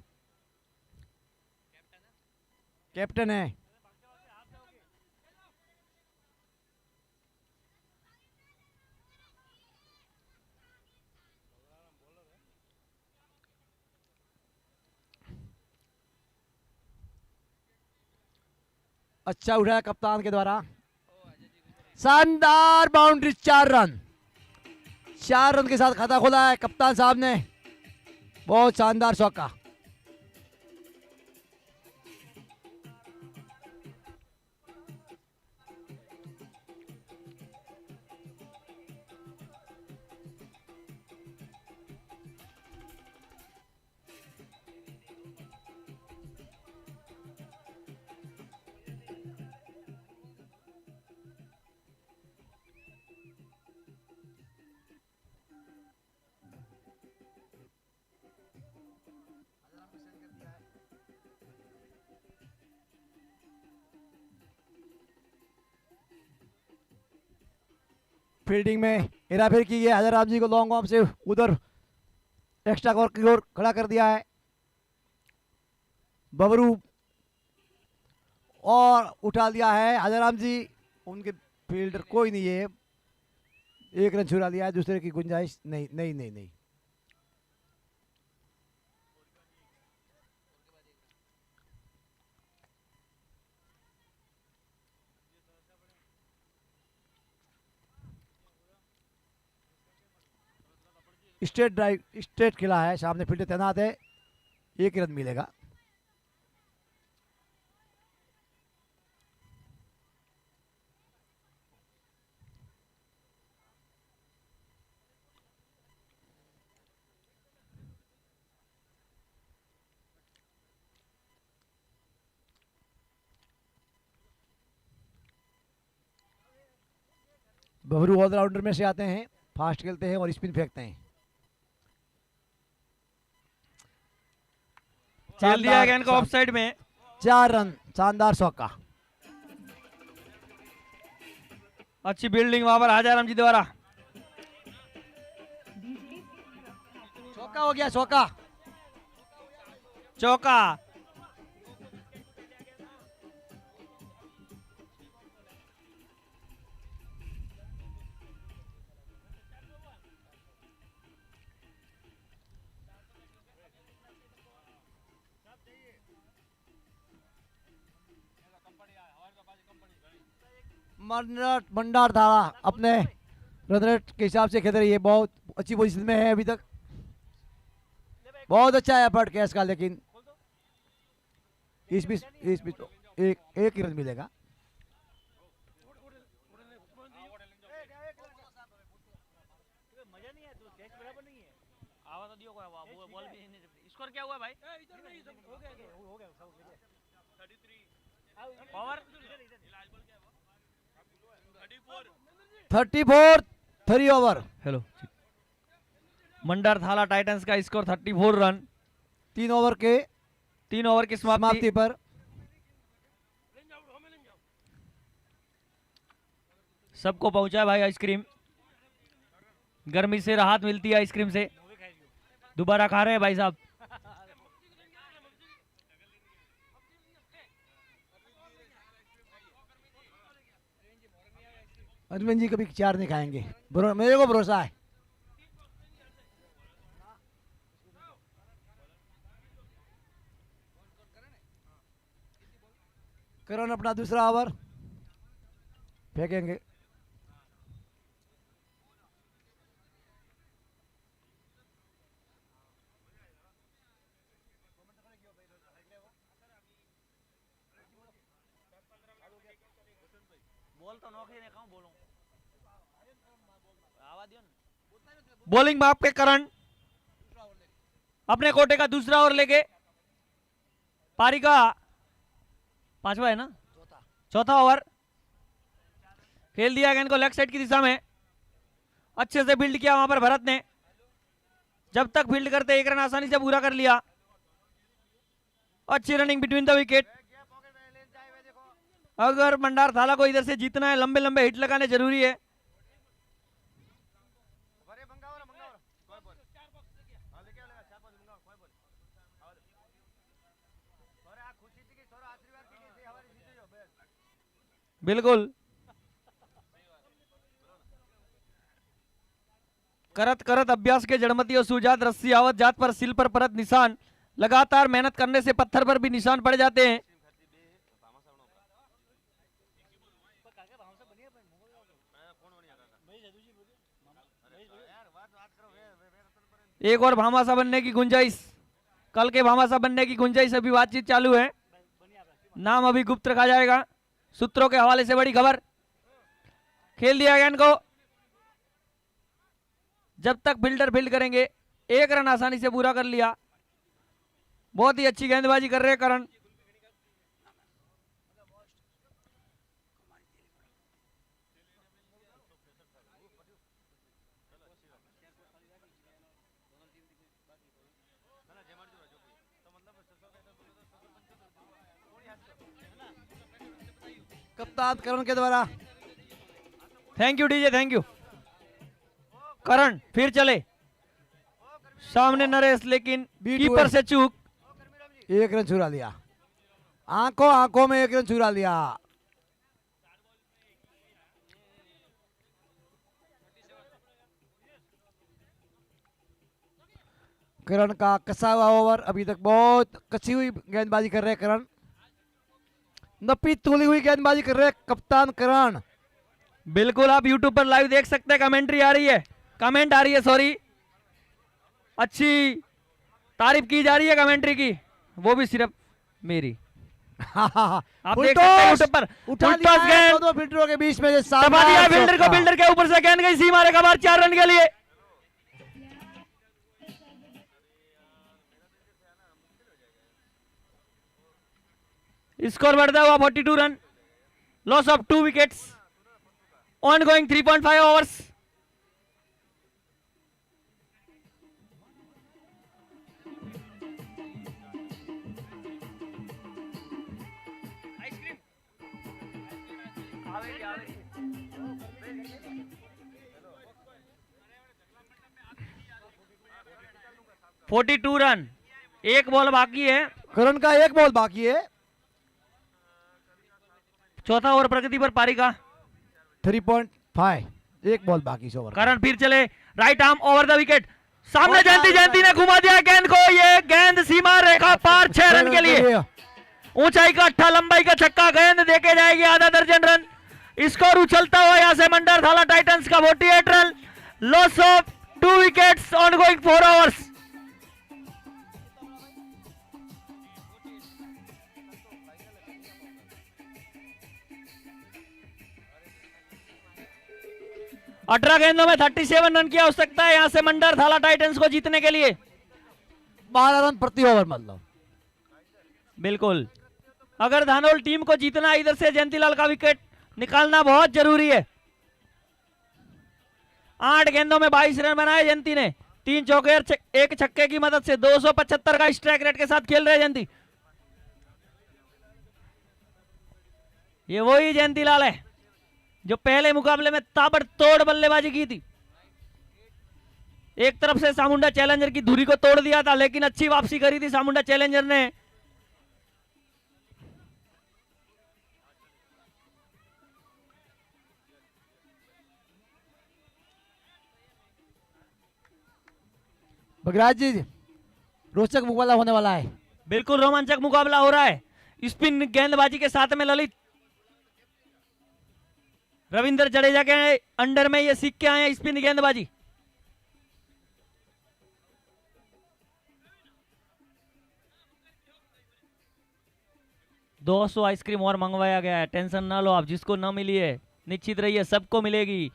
कैप्टन है। अच्छा उठाया कप्तान के द्वारा, शानदार बाउंड्री, 4 रन, 4 रन के साथ खाता खोला है कप्तान साहब ने। बहुत शानदार चौका। फील्डिंग में हेराफेरी की है, हजाराम जी को लॉन्ग ऑफ से उधर एक्स्ट्रा कवर की ओर खड़ा कर दिया है बबरू, और उठा लिया है हजाराम जी। उनके फील्डर कोई नहीं है, 1 रन छुड़ा लिया है, दूसरे की गुंजाइश नहीं नहीं नहीं नहीं। स्ट्रेट ड्राइव, स्ट्रेट खिला है, सामने फील्डर तैनात है, 1 रन मिलेगा। बबरू ऑलराउंडर में से आते हैं, फास्ट खेलते हैं और स्पिन फेंकते हैं। चल दिया गया इनको ऑफ साइड में। 4 रन, शानदार चौका। अच्छी बिल्डिंग वहां पर हजाराम जी द्वारा। चौका हो गया, चौका। चौका। मंडार धारा अपने रन रेट के हिसाब से खेल रही है, बहुत अच्छी पोजीशन में है अभी तक, बहुत अच्छा एफर्ट कैश का, लेकिन इस बीच एक ही रन मिलेगा। स्कोर क्या हुआ भाई? 34, 3 ओवर। हेलो, मंडार थाला टाइटंस का स्कोर 34 रन, 3 ओवर की समाप्ति पर। सबको पहुंचा है भाई आइसक्रीम। गर्मी से राहत मिलती है आइसक्रीम से। दोबारा खा रहे हैं भाई साहब। अरविंद जी कभी 4 नहीं खाएंगे, मेरे को भरोसा है। करण अपना दूसरा ओवर फेंकेंगे। बॉलिंग में आपके करण अपने कोटे का दूसरा ओवर लेके पारी का 5वां है ना, चौथा ओवर खेल दिया गेंद को लेग साइड की दिशा में। अच्छे से फील्ड किया वहां पर भरत ने। जब तक फील्ड करते 1 रन आसानी से पूरा कर लिया। अच्छी रनिंग बिटवीन द विकेट। अगर भंडार थाला को इधर से जीतना है, लंबे लंबे हिट लगाने जरूरी है। बिल्कुल करत करत अभ्यास के जड़मती और सुजात रस्सी आवत जात पर सिल पर परत निशान। लगातार मेहनत करने से पत्थर पर भी निशान पड़ जाते हैं। एक और भामाशा बनने की गुंजाइश, कल के भामाशा बनने की गुंजाइश अभी बातचीत चालू है। नाम अभी गुप्त रखा जाएगा सूत्रों के हवाले से। बड़ी खबर, खेल दिया गेंद को। जब तक फील्डर फील्ड करेंगे 1 रन आसानी से पूरा कर लिया। बहुत ही अच्छी गेंदबाजी कर रहे हैं करण। कप्तान करण के द्वारा thank you DJ, thank you. Karan फिर चले, सामने नरेश, लेकिन कीपर से चूक। 1 रन चुरा लिया। आंखों आंखों में 1 रन चुरा लिया। करण का कसा हुआ ओवर। अभी तक बहुत कसी हुई गेंदबाजी कर रहे हैं करण। नपी तोली हुई गेंदबाजी कर रहे हैं कप्तान करण। बिल्कुल आप YouTube पर लाइव देख सकते हैं। कमेंट्री आ रही है, कमेंट आ रही है, सॉरी, अच्छी तारीफ की जा रही है कमेंट्री की, वो भी सिर्फ मेरी। आप देख सकते हैं YouTube पर। उठा लिया है दोनों फील्डरों के बीच में। दबा दिया फील्डर को, फील्डर के ऊपर से गेंद गई सीमा रेखा बाहर 4 रन के लिए। स्कोर बढ़ता हुआ 42 run, loss of 2 wickets, on going 3.5 overs. Run, 1 ball बाकी है। करण का 1 बॉल बाकी है। चौथा ओवर प्रगति पर पारी का 3.5, 1 बॉल बाकी इस ओवर। करण फिर चले, right arm over the wicket, सामने जयंती ने घुमा दिया गेंद को। ये गेंद सीमा रेखा पार 6 रन के लिए। ऊंचाई का 8, लंबाई का छक्का, गेंद देके जाएगी आधा दर्जन रन। स्कोर उछलता हुआ यहां से मंडर थाला टाइटंस का 48 run, loss of 2 wickets, on going 4 overs. अठारह गेंदों में 37 रन की आवश्यकता है यहां से मंडर थाला टाइटंस को जीतने के लिए। 12 रन प्रति ओवर मतलब। बिल्कुल, अगर धानोल टीम को जीतना है, इधर से जयंतीलाल का विकेट निकालना बहुत जरूरी है। 8 गेंदों में 22 रन बनाए जयंती ने, 3 चौके और 1 छक्के की मदद से 275 का स्ट्राइक रेट के साथ खेल रहे जयंती। ये वही जयंतीलाल है जो पहले मुकाबले में ताबड़तोड़ बल्लेबाजी की थी। एक तरफ से सामुंडा चैलेंजर की धुरी को तोड़ दिया था, लेकिन अच्छी वापसी करी थी सामुंडा चैलेंजर ने। बगराज जी, रोचक मुकाबला होने वाला है। बिल्कुल रोमांचक मुकाबला हो रहा है स्पिन गेंदबाजी के साथ में ललित। रविंद्र जडेजा के अंडर में ये सीख के आए हैं स्पिन गेंदबाजी। दो सौ आइसक्रीम और मंगवाया गया है, टेंशन ना लो आप, जिसको ना मिली है निश्चित रहिए सबको मिलेगी।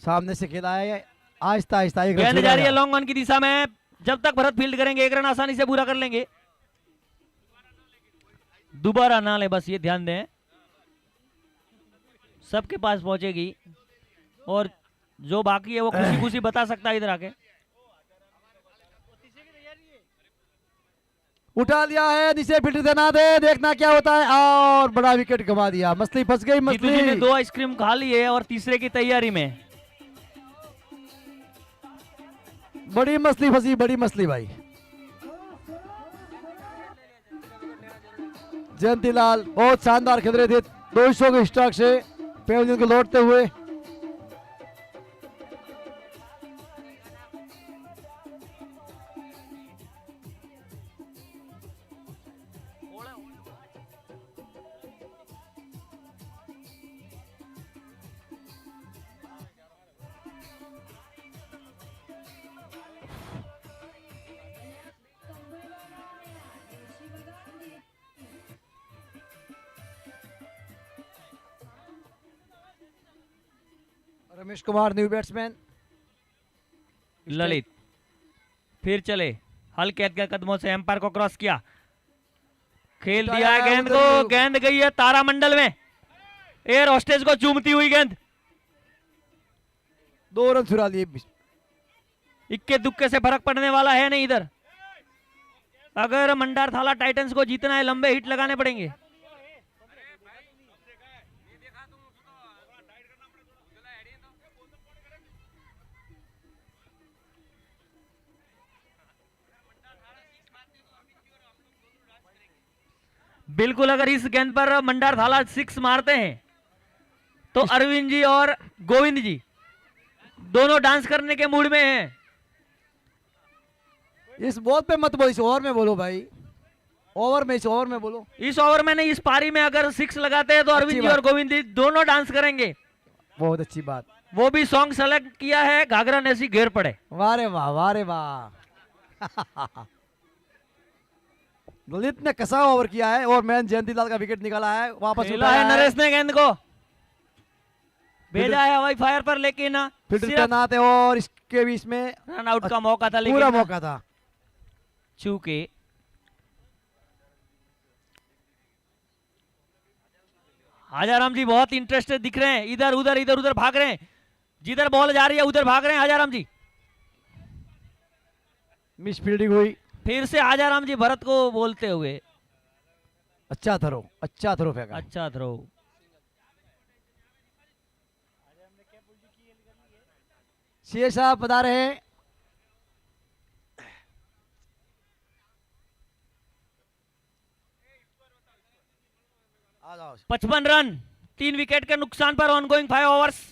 सामने से खेला है, आहिस्ता आहिस्ता एक रन गेंद छूटा जा रही है गया। लॉन्ग ऑन की दिशा में, जब तक भरत फील्ड करेंगे एक रन आसानी से पूरा कर लेंगे। दोबारा ना ले, बस ये ध्यान दें, सबके पास पहुंचेगी और जो बाकी है वो खुशी खुशी बता सकता है इधर आके। उठा लिया है, नीचे फील्ड देना दे, देखना क्या होता है, और बड़ा विकेट गंवा दिया। मछली फंस गई, जीतू जी ने मछली। 2 आइसक्रीम खा ली है और तीसरे की तैयारी में। बड़ी मछली फंसी, बड़ी मछली भाई। जयंतीलाल बहुत शानदार खेल रहे थे 200 के स्ट्रोक से पेविलियन को लौटते हुए। Ramesh Kumar new batsman. ललित फिर चले, हल्के हल्के कदमों से एम्पायर को क्रॉस किया, खेल दिया है गेंद को, गेंद गई है तारामंडल में, एयर हॉस्टेज को चूमती हुई गेंद। 2 रन चुरा लिए। इक्के दुक्के से फर्क पड़ने वाला है नहीं इधर। अगर मंडार थाला टाइटंस को जीतना है लंबे हिट लगाने पड़ेंगे। बिल्कुल, अगर इस गेंद पर मंडार थाला 6 मारते हैं तो अरविंद जी और गोविंद जी दोनों डांस करने के मूड में हैं। इस बॉल पे मत बोलो, इस ओवर में बोलो भाई, ओवर में, इस ओवर में बोलो। इस ओवर में नहीं, इस पारी में अगर 6 लगाते हैं तो अरविंद जी और गोविंद जी दोनों डांस करेंगे। बहुत अच्छी बात। वो भी सॉन्ग सेलेक्ट किया है, घाघरा नैसी घेर पड़े। वाह रे वाह, वाह रे वाह। ललित ने कसा ओवर किया है और मैन जयंतीलाल का विकेट निकाला है, वापस खेला उठाया है है। नरेश ने गेंद को, भेजा है हवाई फायर पर, लेकिन फील्डर सिर्फ तैनात है और इसके बीच में रन आउट का मौका था, पूरा लेकिन मौका था। चूके हाजाराम जी बहुत इंटरेस्टेड दिख रहे हैं, इधर उधर भाग रहे हैं, जिधर बॉल जा रही है उधर भाग रहे हैं हाजाराम जी। मिस फील्डिंग हुई। फिर से हाजाराम जी भरत को बोलते हुए, अच्छा थ्रो फेंका। अच्छा थ्रो। सीए साहब बता रहे हैं आ जाओ। 55 रन 3 विकेट के नुकसान पर ऑनगोइंग 5 ओवर्स।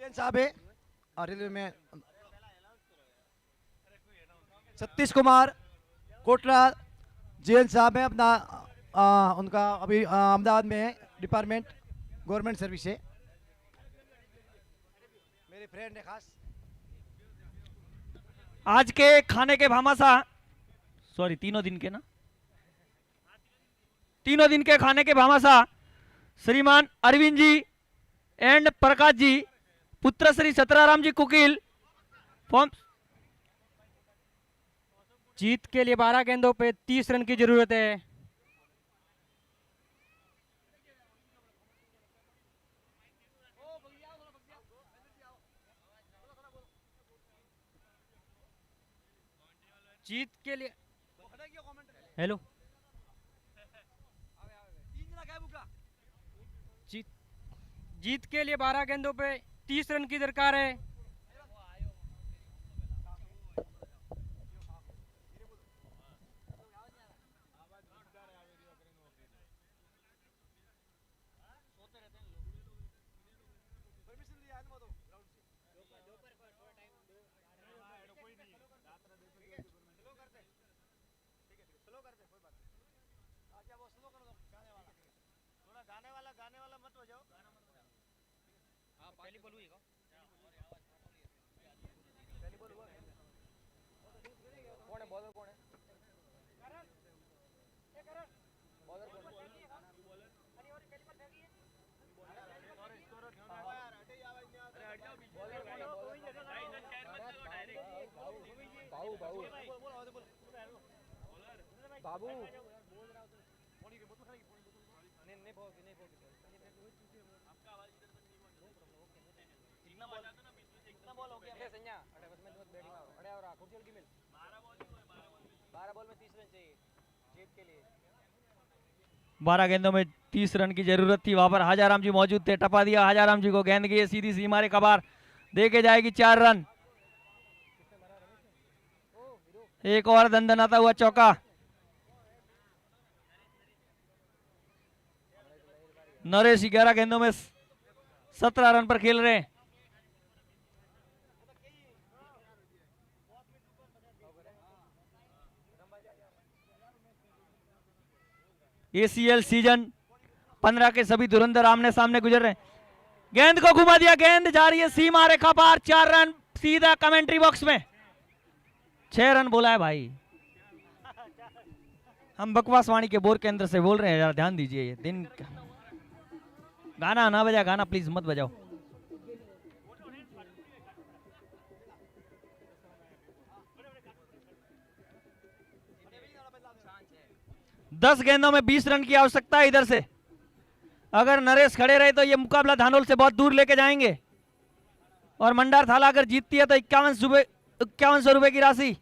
साहब है और रेलवे में सतीश कुमार कोटरा जेएन साहब है अपना उनका अभी अहमदाबाद में है, डिपार्टमेंट गवर्नमेंट सर्विस है, मेरे फ्रेंड है खास। आज के खाने के भामासा, सॉरी तीनों दिन के ना, तीनों दिन के खाने के भामासा श्रीमान अरविंद जी एंड प्रकाश जी पुत्र श्री सतराराम जी कुकील फॉर्म। जीत के लिए 12 गेंदों पे 30 रन की जरूरत है। जीत के लिए हेलो जीत जीत के लिए 12 गेंदों पे 30 रन की दरकार है। बारह गेंदों में 30 रन की जरूरत थी। वहां पर हाजाराम जी मौजूद थे, टपा दिया हाजाराम जी को, गेंद गई है सीधी सी मारे कबार, देके जाएगी 4 रन। एक और दंदनाता हुआ चौका। नरेश 11 गेंदों में 17 रन पर खेल रहे हैं। एसीएल सीजन 15 के सभी धुरंधर आमने सामने गुजर रहे हैं। गेंद को घुमा दिया, गेंद जा रही है सीमा रेखा पार, 4 रन सीधा कमेंट्री बॉक्स में। 6 रन बोला है भाई। हम बकवास वाणी के बोर केंद्र से बोल रहे हैं, यार ध्यान दीजिए। ये दिन गाना ना बजा, गाना प्लीज मत बजाओ। दस गेंदों में 20 रन की आवश्यकता है इधर से। अगर नरेश खड़े रहे तो ये मुकाबला धानोल से बहुत दूर लेके जाएंगे। और मंडार थाला अगर जीतती है तो 5100 रुपए की राशि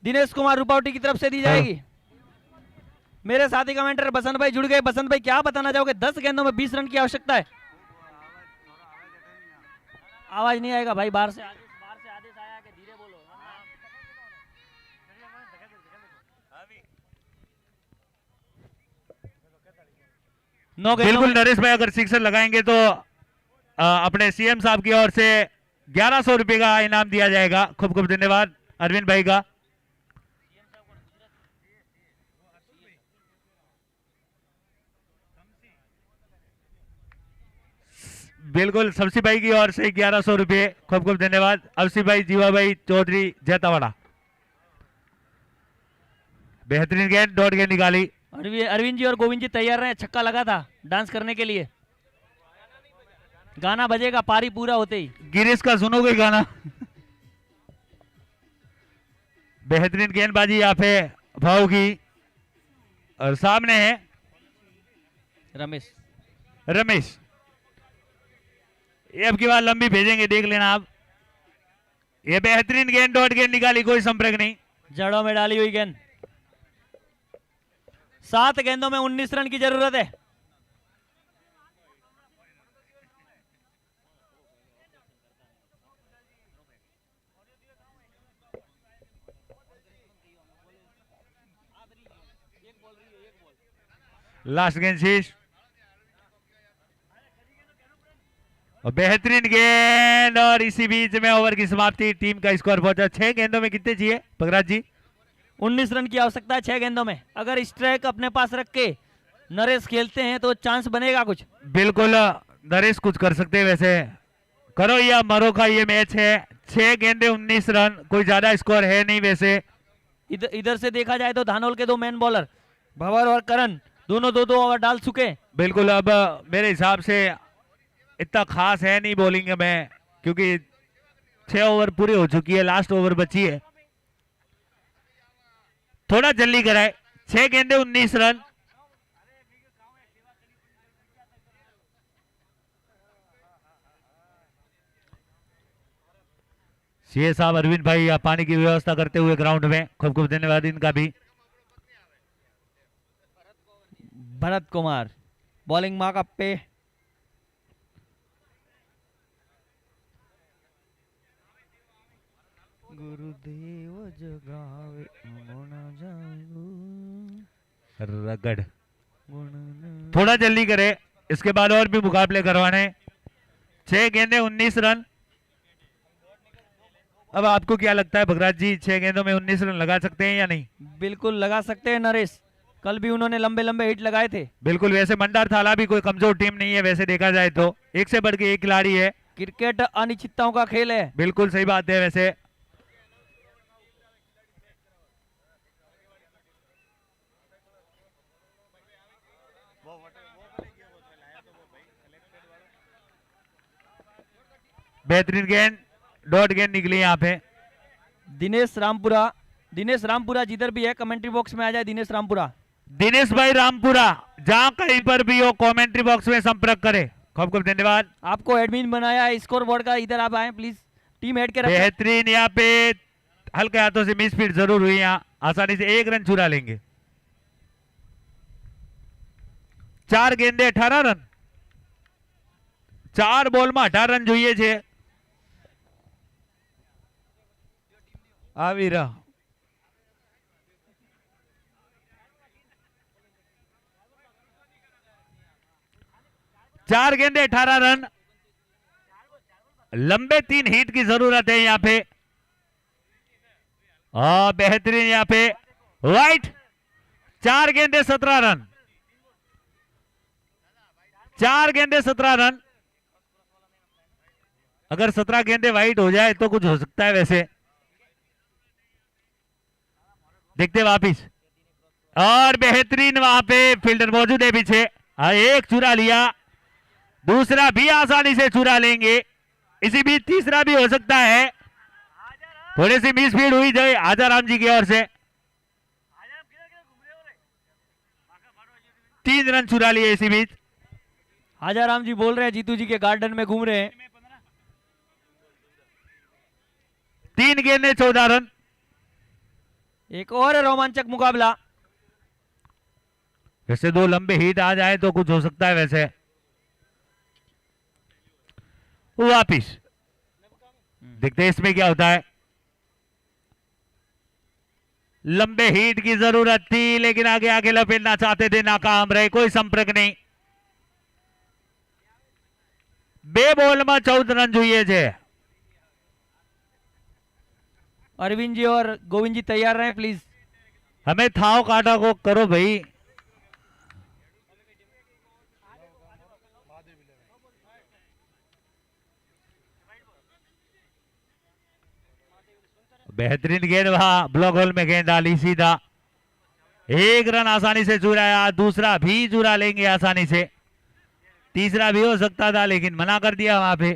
दिनेश कुमार रुपावटी की तरफ से दी जाएगी। मेरे साथी कमेंटर बसंत भाई जुड़ गए। बसंत भाई क्या बताना चाहोगे? 10 गेंदों में 20 रन की आवश्यकता है। आवाज नहीं आएगा भाई, बाहर से आदेश आया कि धीरे बोलो। बिल्कुल नरेश भाई, अगर सिक्सर लगाएंगे तो अपने सीएम साहब की ओर से 1100 रुपए का इनाम दिया जाएगा। खूब खूब धन्यवाद अरविंद भाई का। बिल्कुल शमसी भाई की ओर से 1100 रुपए, खूब खूब धन्यवाद। अवसी भाई, जीवा भाई चौधरी, जैतावाड़ा। बेहतरीन गेंद, डॉट गेंद निकाली। अरविंद जी और गोविंद जी तैयार रहे, छक्का लगा था डांस करने के लिए। गाना बजेगा पारी पूरा होते ही। गिरीश का सुनोगे गाना? बेहतरीन गेंदबाजी यहाँ पे भाव की। और सामने है रमेश। ये अब की बार लंबी भेजेंगे, देख लेना आप। ये बेहतरीन गेंद, डॉट गेंद निकाली, कोई संपर्क नहीं। जड़ों में डाली हुई गेंद। 7 गेंदों में 19 रन की जरूरत है। लास्ट गेंद शीश। और बेहतरीन गेंद, और इसी बीच में ओवर की समाप्ति। टीम का स्कोर पहुंचा 6 गेंदों में कितने चाहिए पगराज जी? 19 रन की आवश्यकता है 6 गेंदों में। अगर स्ट्राइक अपने पास रख के नरेश खेलते हैं तो चांस बनेगा कुछ। बिल्कुल नरेश कुछ कर सकते हैं। वैसे करो या मरो का ये मैच है। 6 गेंदे 19 रन, कोई ज्यादा स्कोर है नहीं। वैसे इधर से देखा जाए तो धानोल के 2 मेन बॉलर भंवर और करण दोनों 2-2 ओवर डाल चुके। बिल्कुल, अब मेरे हिसाब से इतना खास है नहीं बॉलिंग में, क्योंकि 6 ओवर पूरी हो चुकी है, लास्ट ओवर बची है। थोड़ा जल्दी कराए। 6 गेंदे 19 रन। सीए साहब अरविंद भाई आप पानी की व्यवस्था करते हुए ग्राउंड में, खूब खूब धन्यवाद इनका भी। भरत कुमार बॉलिंग मार्कअप पे। गुरुदेव जगावे गुण जागो, रगड़ गुण न- थोड़ा जल्दी करे, इसके बाद और भी मुकाबले करवाने। 6 गेंदे 19 रन। अब आपको क्या लगता है भगराज जी, 6 गेंदों में 19 रन लगा सकते हैं या नहीं? बिल्कुल लगा सकते हैं नरेश, कल भी उन्होंने लंबे लंबे हिट लगाए थे। बिल्कुल, वैसे मंडार थाला भी कोई कमजोर टीम नहीं है, वैसे देखा जाए तो एक से बढ़ के एक खिलाड़ी है। क्रिकेट अनिश्चितताओं का खेल है। बिल्कुल सही बात है। वैसे बेहतरीन गेंद, डॉट गेंद निकली यहाँ पे। दिनेश रामपुरा जिधर भी है कमेंट्री बॉक्स में आ जाए। दिनेश रामपुरा, दिनेश भाई रामपुरा जहां कहीं पर भी हो कमेंट्री बॉक्स में संपर्क करें। खूब खूब धन्यवाद। आपको एडमिन बनाया है स्कोर बोर्ड का, इधर आप आए प्लीज, टीम ऐड के रखें। बेहतरीन, यहाँ पे हल्के हाथों से मिस फील्ड जरूर हुई, यहाँ आसानी से 1 रन चुरा लेंगे। 4 गेंदे 18 रन, 4 बॉल में 18 रन જોઈએ છે। આવી રહ 4 गेंदे 18 रन, लंबे 3 हिट की जरूरत है यहाँ पे। बेहतरीन यहाँ पे वाइट, 4 गेंदे 17 रन, 4 गेंदे 17 रन। अगर 17 गेंदे वाइट हो जाए तो कुछ हो सकता है। वैसे देखते वापिस, और बेहतरीन वहां पे फील्डर मौजूद है पीछे। एक चुरा लिया, दूसरा भी आसानी से चुरा लेंगे, इसी बीच तीसरा भी हो सकता है। थोड़ी सी मिस फील्ड हुई जाए आजाराम जी की ओर से। 3 रन चुरा लिए इसी बीच। आजाराम जी बोल रहे हैं जीतू जी के गार्डन में घूम रहे हैं। 3 गेंदे 14 रन। एक और रोमांचक मुकाबला। वैसे 2 लंबे हिट आ जाए तो कुछ हो सकता है। वैसे वापिस देखते हैं इसमें क्या होता है। लंबे हिट की जरूरत थी लेकिन आगे आगे लपेटना चाहते थे, नाकाम रहे, कोई संपर्क नहीं। 2 बॉल में 14 रन જોઈએ છે। अरविंद जी और गोविंद जी तैयार रहे प्लीज। हमें थाव काटा को करो भाई। बेहतरीन गेंद, वहां ब्लॉक होल में गेंद डाली सीधा। 1 रन आसानी से चुराया, दूसरा भी चुरा लेंगे आसानी से, तीसरा भी हो सकता था लेकिन मना कर दिया वहां पे।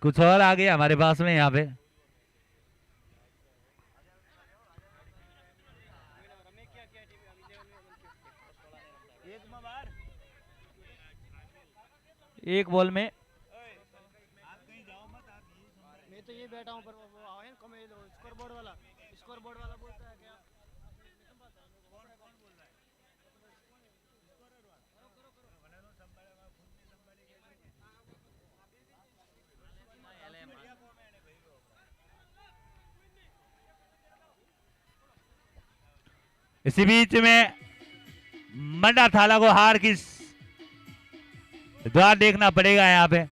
कुछ और आ गया हमारे पास में यहाँ पे। एक बॉल में मैं तो ये बैठा हूँ पर वो आए स्कोर बोर्ड वाला बोलता है क्या? इसी बीच में मंडा थाला को हार की द्वार देखना पड़ेगा यहाँ पे।